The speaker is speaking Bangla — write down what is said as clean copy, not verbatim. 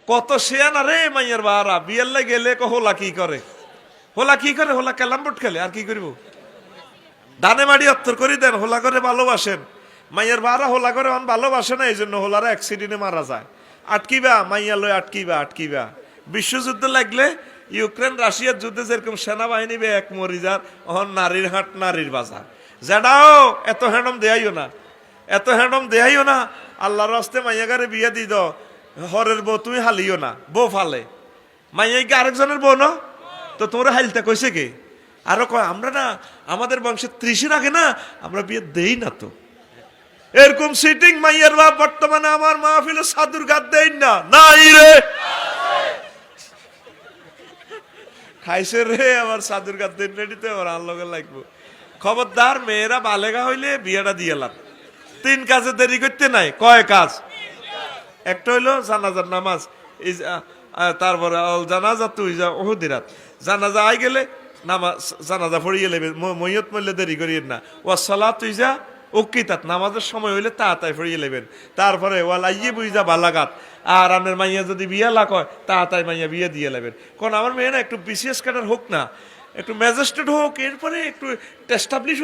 কত শেয়ান আরে মাইয়ার বাহারা বিয়ের গেলে হোলা কি করে, হোলা কি করে, হোলা ক্যালাম বোর্ড খেলে আর কি করব। দানে মাড়ি অত্তর করে দেন, হোলা করে ভালোবাসেন। মাইয়ার বাহারা হোলা করে ভালোবাসে না, এই জন্য হোলারা অ্যাক্সিডেন্টে মারা যায়। আটকিবা মাইয়া লয়, আটকিবা। বিশ্বযুদ্ধ লাগলে ইউক্রেন রাশিয়ার যুদ্ধে যেরকম সেনাবাহিনী বে এক মরি যার, অহন নারীর হাট নারীর বাজার। যেটাও এত হ্যান্ডম দেয়াইও না, আল্লাহর রাস্তে মাইয়াগারে বিয়ে দি দাও। হরের বউ তুমি হালিও না, বউ ফালে। মাইয়া কি আরেকজনের বউ না, তো তোমরা হাইলতে কইছে কে? আরো কয় আমরা না, আমাদের বংশে 30-এর আগে না আমরা বিয়ে দেই না। তো এরকম সিটিং মাইয়ার বাপ বর্তমানে আমার মাহফিলে সাধুর গাদ দেই না, নাই রে খাইছে রে আমার সাধুর গাদ দেন রেডিতে আমার আল্লাহকে লাগবো। খবরদার, মেয়েরা বালেগা হইলে বিয়েটা দিয়ে লাভ। 3 কাজে দেরি করতে নাই। কয় কাজ? একটা হইলো জানাজার নামাজ, তারপরে জানাজা তুই যা ওহুদিরাত জানাজা আই গেলে নামাজ জানাজা পড়িয়ে লেবে, মইয়ত মরলে দেরি করিয়েন না। ওয়া সালাত তুই যা উকিতাত, নামাজের সময় হইলে তাড়াতাড়ি পড়িয়ে লেবেন। তারপরে ওয়াল আইয়ে বুঝা বালাগাত, আর আনের মাইয়া যদি বিয়া লাগ হয় তাড়াতাড়ি মাইয়া বিয়ে দিয়ে লেবেন। কারণ আমার মেয়ে না একটু বিসিএস ক্যাডার হোক না, একটু ম্যাজিস্ট্রেট হোক, এরপরে একটু এস্টাবলিশ